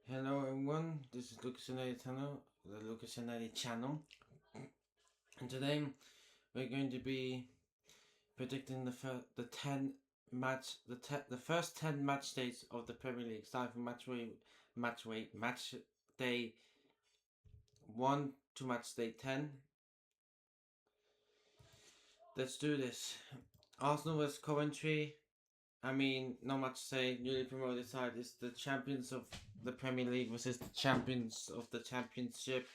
Hello everyone, this is the Lucas channel, and today we're going to be predicting the 10 the first 10 match days of the Premier League, starting from match day 1 to match day 10. Let's do this. Arsenal vs Coventry. I mean, not much to say. Newly promoted side is the champions of the Premier League versus the champions of the Championship.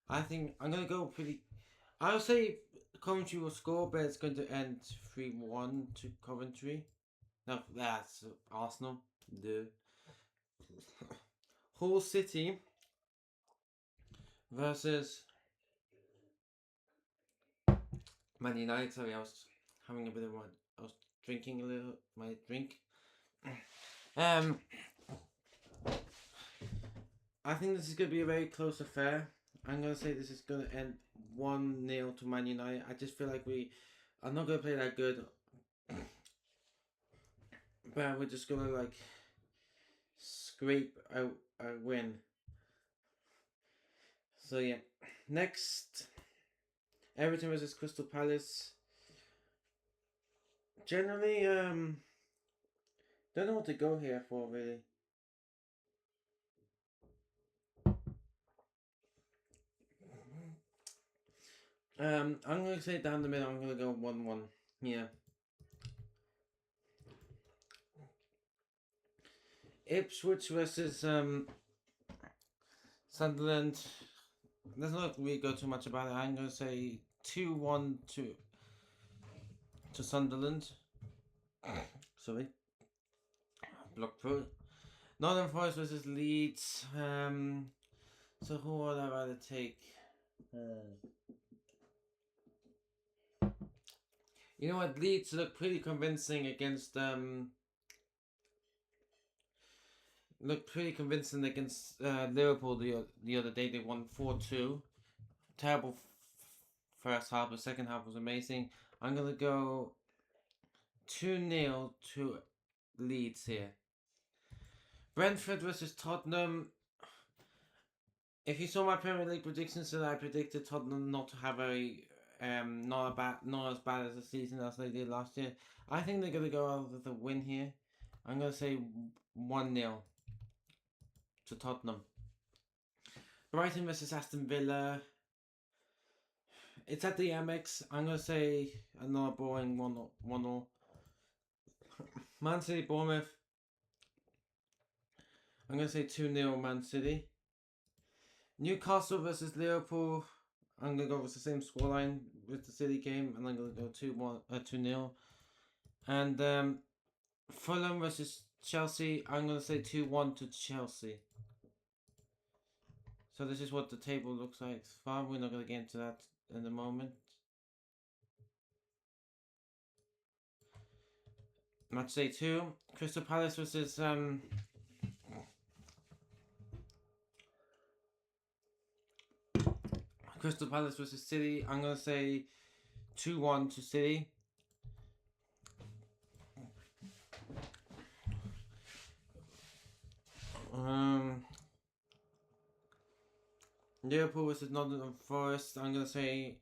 I think I'm gonna go pretty. I'll say Coventry will score, but it's going to end 3-1 to Coventry. No, that's Arsenal. The Hull City versus Man United. Sorry, I was having a bit of one. I was drinking a little my drink. Um, I think this is going to be a very close affair. I'm going to say this is going to end 1-0 to Man United. I just feel like we are not going to play that good. But we're just going to like scrape a win. So yeah. Next, Everton versus Crystal Palace. Generally, don't know what to go here for really. I'm gonna say down the middle. I'm gonna go 1-1. Yeah. Ipswich versus Sunderland. Let's not really go too much about it. I'm gonna say 2-1 to Sunderland. Sorry. Block through. Northern Forest versus Leeds. So who would I rather take? You know what? Leeds look pretty convincing against Liverpool the other day. They won 4-2. Terrible first half. The second half was amazing. I'm gonna go 2-0 to Leeds here. Brentford versus Tottenham. If you saw my Premier League predictions, that I predicted Tottenham not to have not as bad as the season as they did last year. I think they're gonna go out with a win here. I'm gonna say 1-0 to Tottenham. Brighton versus Aston Villa. It's at the Amex. I'm gonna say another boring 1-0. Man City Bournemouth. I'm gonna say 2-0 Man City. Newcastle versus Liverpool. I'm gonna go with the same scoreline with the City game, and I'm gonna go 2-0. And Fulham versus Chelsea. I'm gonna say 2-1 to Chelsea. So this is what the table looks like so far. We're not gonna get into that in a moment. Match day 2. Crystal Palace versus City. I'm gonna say 2-1 to City. Liverpool versus Nottingham Forest. I'm gonna say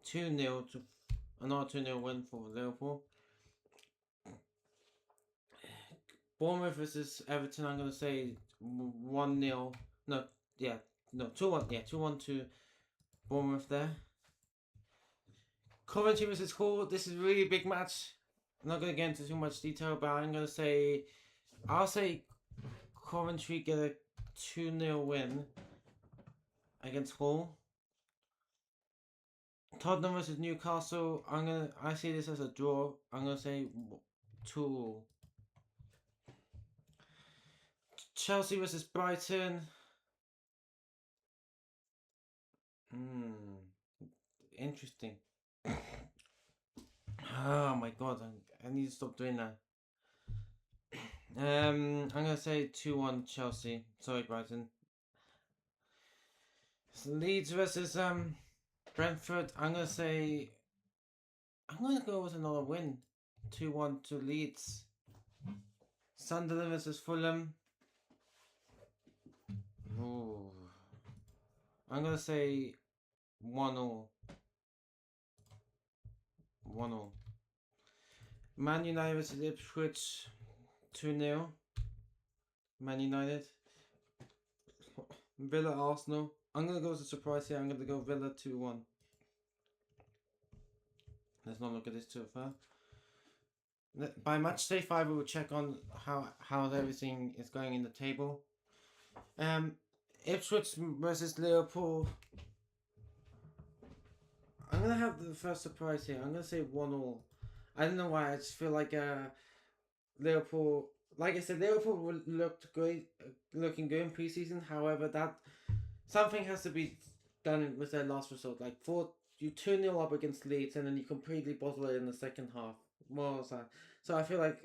2-0 to another 2-0 win for Liverpool. Bournemouth versus Everton. I'm gonna say 1-0. No, 2-1. Yeah, 2-1 to Bournemouth there. Coventry versus Hull. This is a really big match. I'm not gonna get into too much detail, but I'll say Coventry get a 2-0 win against Hull. Tottenham versus Newcastle. I see this as a draw. I'm gonna say 2. Chelsea versus Brighton. Interesting. Oh my god, I need to stop doing that. I'm gonna say 2-1 Chelsea. Sorry, Brighton. Leeds versus Brentford. I'm gonna go with another win. 2-1 to Leeds. Sunderland versus Fulham. I'm gonna say 1-1. 1-1. Man United versus Ipswich 2-0. Man United. Villa Arsenal. I'm gonna go as a surprise here. I'm gonna go Villa 2-1. Let's not look at this too far. By match day 5, we will check on how everything is going in the table. Ipswich versus Liverpool. I'm gonna have the first surprise here. I'm gonna say 1-1. I don't know why. I just feel like Liverpool. Like I said, Liverpool looked great, looking good in preseason. However, that something has to be done with their last result. Like you 2-0 up against Leeds, and then you completely bottle it in the second half. More was that. So I feel like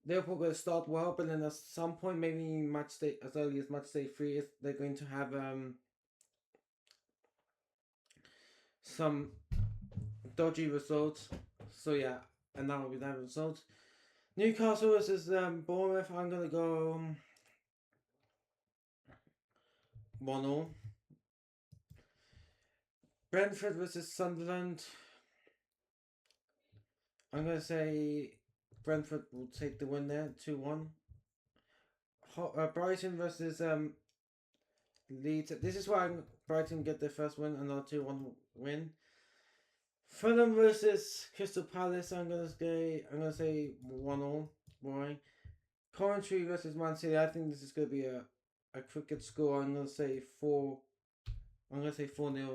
Liverpool going to start well, but then at some point, maybe match day as early as match day 3, if they're going to have some dodgy results. So yeah, and that will be that result. Newcastle versus Bournemouth. I'm gonna go 1-0. Brentford versus Sunderland. I'm gonna say Brentford will take the win there, 2-1. Brighton versus Leeds. This is why Brighton get their first win, another 2-1 win. Fulham versus Crystal Palace. I'm gonna say 1-0. Boring. Coventry versus Man City. I think this is gonna be a cricket score. I'm gonna say 4-0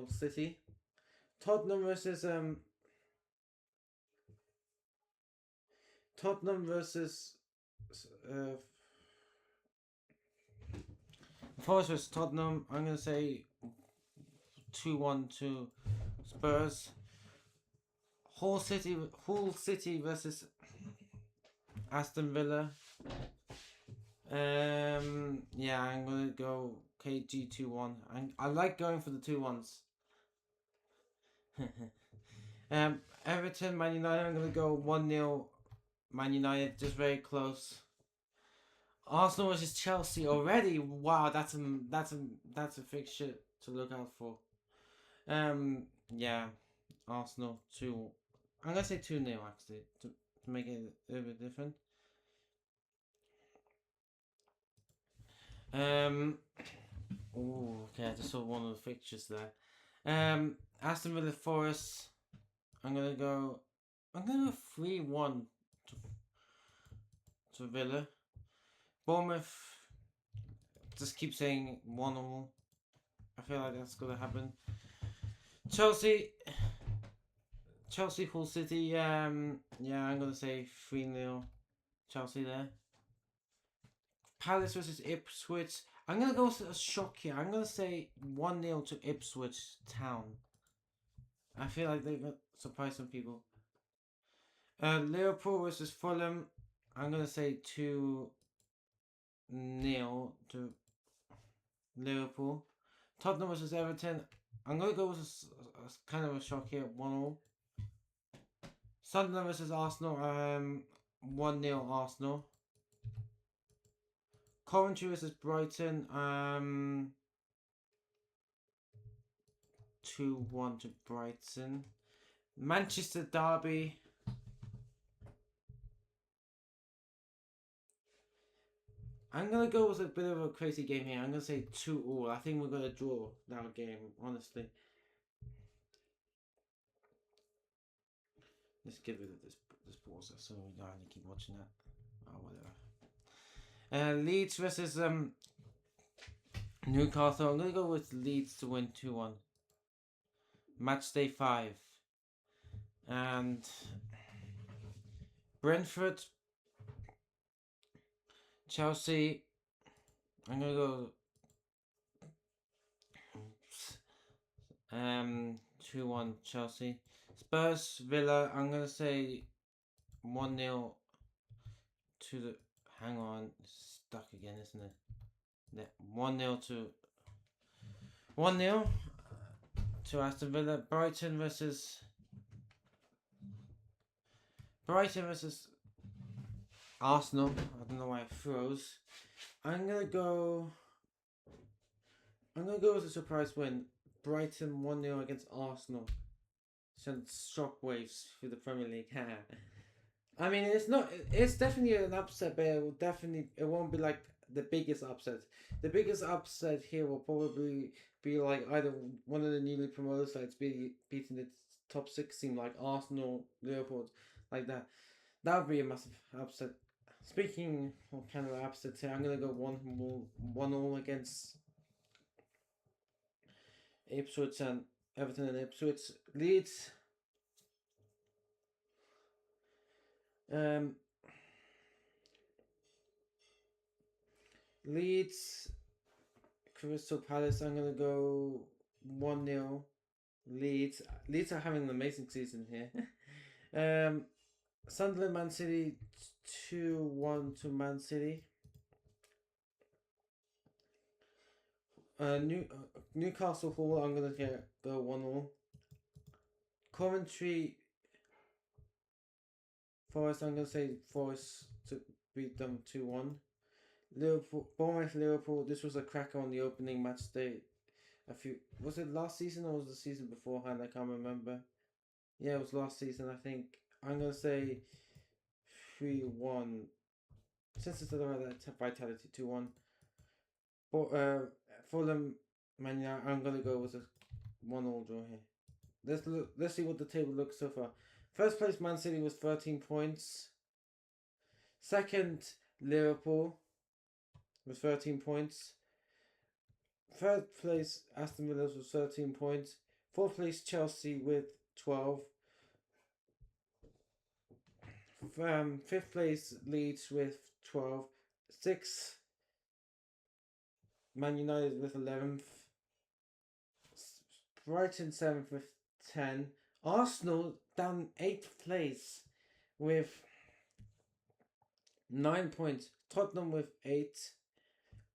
City. Tottenham versus Forest versus Tottenham. I'm gonna say 2-1 to Spurs. Hull City versus Aston Villa. Yeah, I'm gonna go KG 2-1. I like going for the 2-1s. Everton, Man United. I'm gonna go 1-0 Man United, just very close. Arsenal versus Chelsea already. Wow, that's a fixture to look out for. Yeah, Arsenal 2. I'm gonna say 2-0 actually to make it a little bit different. Okay, I just saw one of the fixtures there. Aston Villa Forest. I'm gonna go 3-1 to Villa. Bournemouth. Just keep saying 1-1. I feel like that's gonna happen. Chelsea, Hull City. Yeah, I'm gonna say 3-0 Chelsea there. Palace versus Ipswich. I'm gonna go with a shock here. I'm gonna say 1-0 to Ipswich Town. I feel like they're gonna surprise some people. Liverpool versus Fulham. I'm gonna say 2-0 to Liverpool. Tottenham versus Everton. I'm gonna go with a kind of a shock here, 1-0. Sunderland versus Arsenal. 1-0 Arsenal. Coventry versus Brighton. 2-1 to Brighton. Manchester Derby. I'm gonna go with a bit of a crazy game here. I'm gonna say 2-2. I think we're gonna draw that game, honestly. Let's get rid of this pause so we don't have to keep watching that. Oh, whatever. Leeds versus Newcastle. I'm gonna go with Leeds to win 2-1. Match day 5. And Brentford, Chelsea. I'm gonna go 2-1 Chelsea. Spurs, Villa. I'm gonna say 1-0 to the. Hang on, it's stuck again, isn't it? Yeah, 1-0 to Aston Villa. Brighton versus Arsenal. I don't know why it froze. I'm gonna go I'm gonna go with a surprise win. Brighton 1-0 against Arsenal. Sent shockwaves through the Premier League. I mean, it's not. It's definitely an upset, but it won't be like the biggest upset. The biggest upset here will probably be like either one of the newly promoted sides beating the top six team like Arsenal, Liverpool, like that. That would be a massive upset. Speaking of kind of upsets here, I'm gonna go 1-1 against Ipswich and Everton and Ipswich. Leeds. Um, Leeds, Crystal Palace. I'm gonna go 1-0. Leeds. Leeds are having an amazing season here. um, Sunderland, Man City, 2-1 to Man City. Newcastle Hall. I'm gonna go 1-0. Coventry Forest. I'm gonna say Forest to beat them 2-1. Liverpool, Bournemouth, Liverpool. This was a cracker on the opening match day. Was it last season or was it the season beforehand? I can't remember. Yeah, it was last season. I think I'm gonna say 3-1. Since it's about that vitality 2-1. But Fulham, Man United. I'm gonna go with a 1-1 draw here. Let's see what the table looks so far. First place Man City was 13 points. Second Liverpool with 13 points. Third place Aston Villa with 13 points. Fourth place Chelsea with 12. Fifth place Leeds with 12. Sixth Man United with 11th. Brighton 7th with 10. Arsenal down 8th place with 9 points. Tottenham with 8.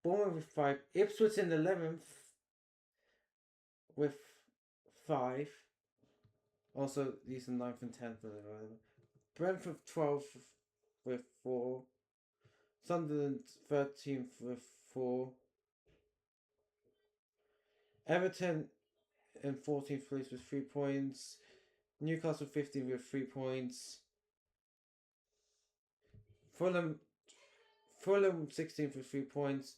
Bournemouth with 5. Ipswich in 11th with 5. Also, these are 9th and 10th. Brentford 12th with 4. Sunderland 13th with 4. Everton in 14th place with 3 points. Newcastle 15th with 3 points. Fulham 16th with 3 points.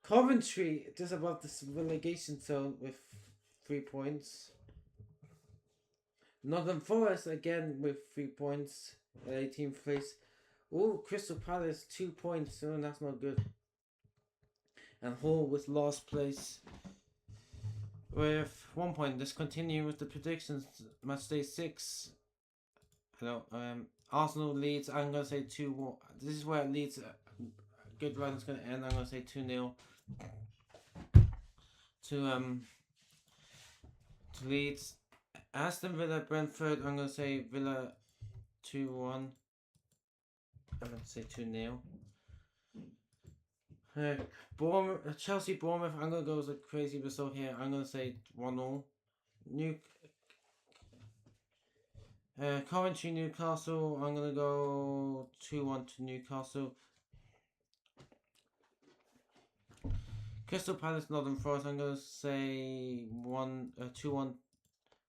Coventry just above the relegation zone with 3 points. Northern Forest again with 3 points at 18th place. Oh, Crystal Palace 2 points. Oh, that's not good. And Hull was last place with 1 point. Let's continue with the predictions. Matchday 6. Hello. Arsenal Leeds. I'm gonna say 2-1. This is where Leeds good run is gonna end. I'm gonna say 2-0 to Leeds. Aston Villa Brentford. I'm gonna say Villa 2-1. I'm gonna say 2-0. Bournemouth, Chelsea Bournemouth. I'm gonna go as a crazy result here. I'm gonna say 1-0. Coventry Newcastle. I'm gonna go 2-1 to Newcastle. Crystal Palace Northern Forest. I'm gonna say 2-1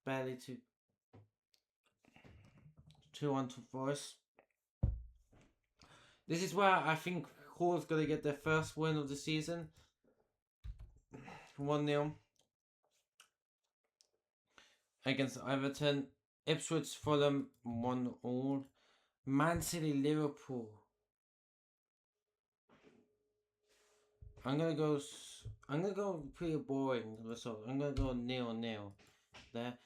barely to 2-1 to Forest. This is where I think Hall's gonna get their first win of the season. 1-0 against Everton. Ipswich Fulham 1-1. Man City Liverpool. I'm gonna go pretty boring result. I'm gonna go 0-0 there.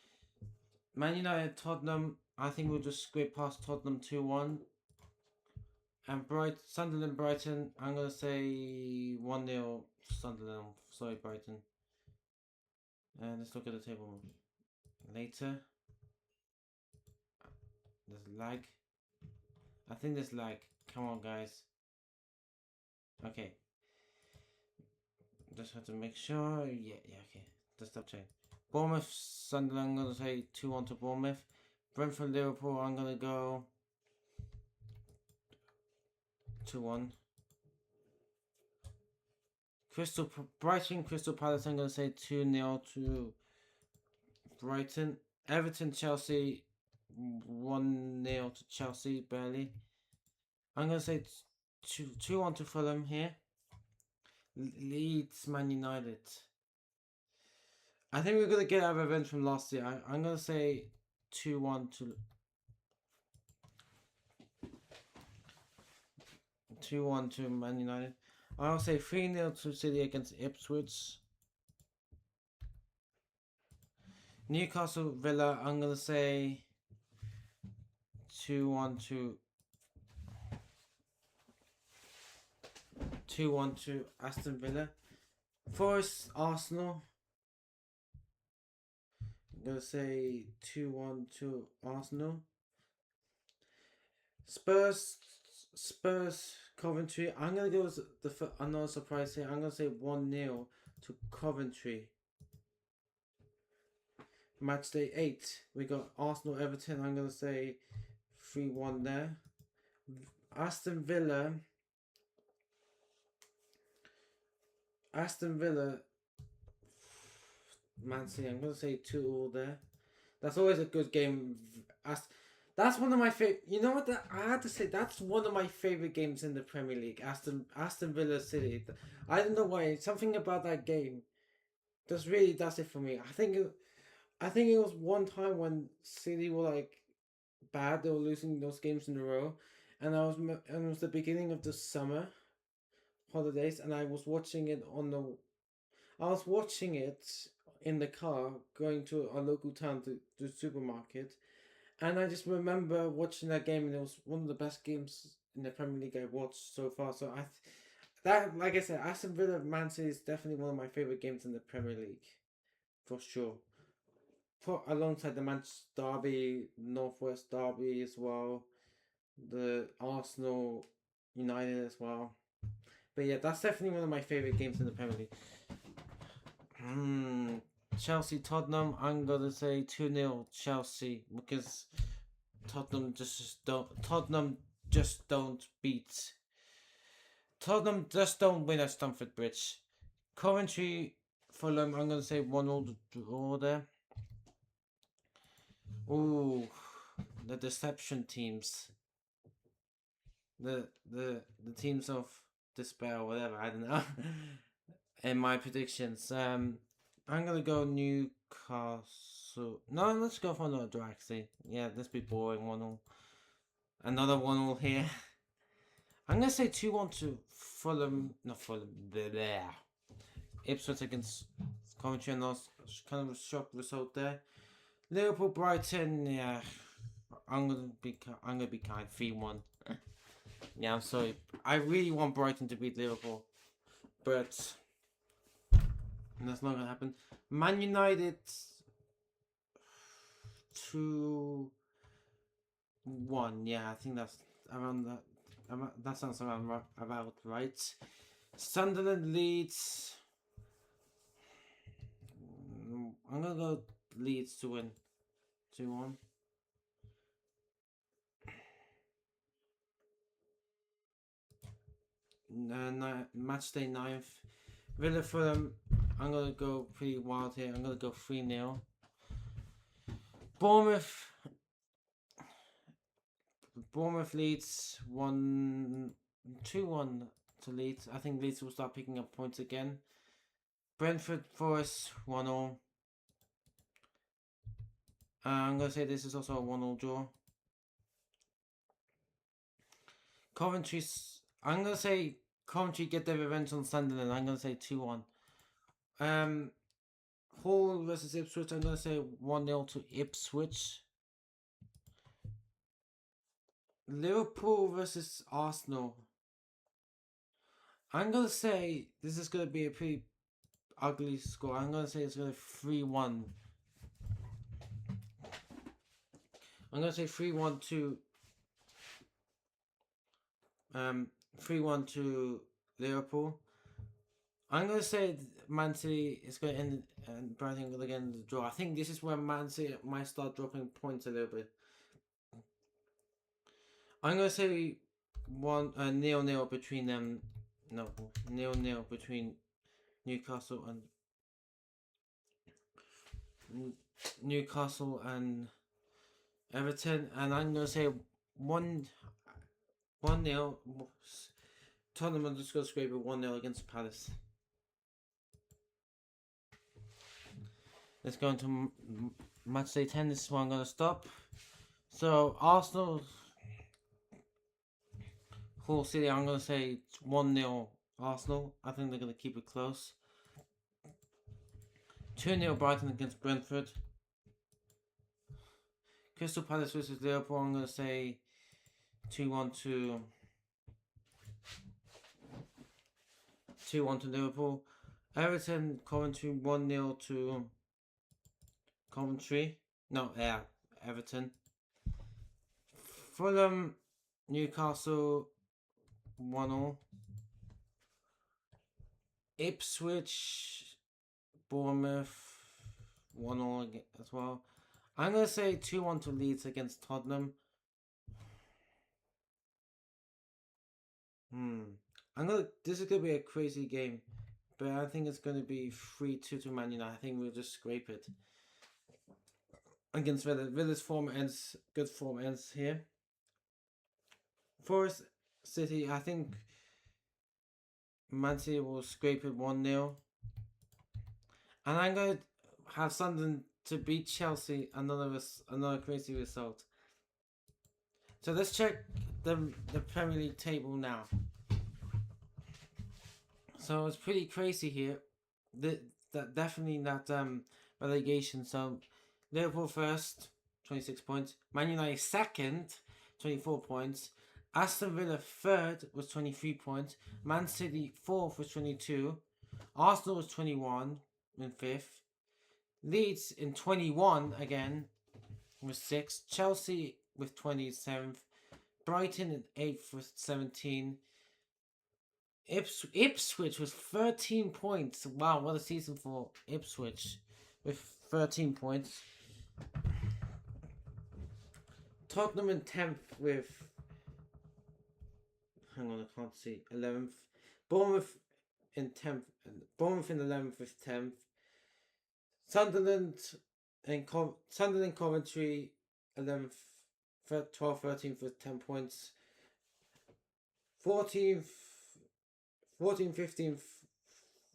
Man United Tottenham. I think we'll just scrape past Tottenham 2-1. And Sunderland Brighton. I'm gonna say 1-0 Sunderland. Sorry, Brighton. And let's look at the table later. There's lag. I think there's lag. Come on, guys. Okay. Just have to make sure. Yeah, okay. Just stop checking. Bournemouth, Sunderland. I'm gonna say 2-1 to Bournemouth. Brentford, Liverpool. I'm gonna go 2-1. Brighton, Crystal Palace. I'm gonna say 2-0 to Brighton. Everton, Chelsea, 1-0 to Chelsea, barely. I'm gonna say 2-1 to Fulham here. Leeds, Man United. I think we're gonna get our revenge from last year. I'm gonna say 2-1 to 2-1 to Man United. I'll say 3-0 to City against Ipswich. Newcastle Villa, I'm gonna say 2-1 to Aston Villa. Forest Arsenal. I'm gonna say 2-1 to Arsenal. Spurs Coventry. I'm gonna go with another surprise here. I'm gonna say 1-0 to Coventry. Matchday 8. We got Arsenal Everton. I'm gonna say 3-1 there. Aston Villa. Man City. I'm gonna say 2-2 there. That's always a good game. That's one of my favorite. You know what? I had to say that's one of my favorite games in the Premier League. Aston Villa City. I don't know why. Something about that game just really does it for me. I think it was one time when City were like bad. They were losing those games in a row, and it was the beginning of the summer holidays, and I was watching it in the car going to a local town to the supermarket, and I just remember watching that game, and it was one of the best games in the Premier League I've watched so far. So like I said, Aston Villa Man City is definitely one of my favorite games in the Premier League, for sure. Put alongside the Manchester Derby, Northwest Derby as well, the Arsenal United as well. But yeah, that's definitely one of my favorite games in the Premier League. Chelsea Tottenham. I'm gonna say 2-0 Chelsea because Tottenham just don't beat. Tottenham just don't win at Stamford Bridge. Coventry Fulham. I'm gonna say 1-0 draw there. Ooh, the deception teams. The teams of despair, or whatever. I don't know. And my predictions. I'm gonna go Newcastle. No, let's go for another draw. Actually, yeah, let's be boring. 1-0. Another 1-0 here. I'm gonna say 2-1 to Fulham. Not Fulham. Blah. Ipswich against Coventry, and that's kind of a shock result there. Liverpool Brighton. Yeah, I'm gonna be kind. 3-1. Yeah, I'm sorry. I really want Brighton to beat Liverpool, but that's not gonna happen. Man United 2-1. Yeah, I think that's around that. That sounds about right. Sunderland Leeds. I'm gonna go Leeds to win 2-1. Matchday 9th. Villa Fulham. I'm gonna go pretty wild here. I'm gonna go 3-0. Bournemouth Leeds 2-1 to Leeds. I think Leeds will start picking up points again. Brentford Forest 1-0. I'm gonna say this is also a 1-0 draw. I'm gonna say Coventry get their revenge on Sunderland. I'm gonna say 2-1. Hull versus Ipswich. I'm gonna say 1-0 to Ipswich. Liverpool versus Arsenal. I'm gonna say this is gonna be a pretty ugly score. I'm gonna say it's gonna be 3-1. I'm gonna say 3-1 to 3-1 to Liverpool. I'm gonna say Man City is gonna end and Brighton will again the draw. I think this is where Man City might start dropping points a little bit. I'm gonna say 1-0 between them. No, 0-0 between Newcastle Newcastle and Everton, and I'm gonna say 1-0. Tottenham are just gonna scrape it 1-0 against Palace. Let's go into match day 10. This is where I'm gonna stop. So Arsenal, Hull City. I'm gonna say 1-0 Arsenal. I think they're gonna keep it close. 2-0 Brighton against Brentford. Crystal Palace versus Liverpool. I'm gonna say 2-1 to 2-1 to Liverpool. Everton Coventry 1-0 to Coventry. No, yeah, Everton. Fulham Newcastle 1-0. Ipswich Bournemouth 1-0 as well. I'm gonna say 2-1 to Leeds against Tottenham. This is gonna be a crazy game, but I think it's gonna be 3-2 to Man United. I think we'll just scrape it against Villa. Villa's good form ends here. Forest City, I think Man City will scrape it 1-0. And I'm going to have Sunderland to beat Chelsea, another crazy result. So let's check the Premier League table now. So it's pretty crazy here. Definitely that relegation. So Liverpool first, 26 points. Man United second, 24 points. Aston Villa third was 23 points. Man City fourth was 22. Arsenal was 21 in fifth. Leeds in 21 again with 6. Chelsea with 27th. Brighton in 8th with 17. Ipswich was 13 points. Wow, what a season for Ipswich with 13 points. Tottenham in 10th with, hang on, I can't see, 11th. Bournemouth in 10th. Bournemouth in 11th with 10th. Sunderland Coventry 11th, 12th, 13th with 10 points. 14th, 15th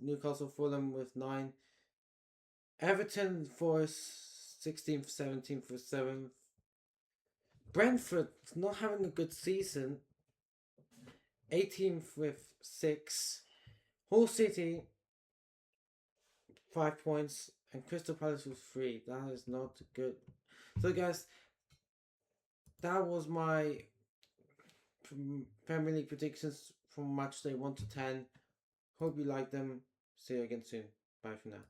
Newcastle Fulham with 9. Everton Forest 16th, 17th with 7th. Brentford not having a good season. 18th with 6. Hull City 5 points. And Crystal Palace with 3. That is not good. So guys, that was my Premier League predictions from match day 1 to 10. Hope you like them. See you again soon. Bye for now.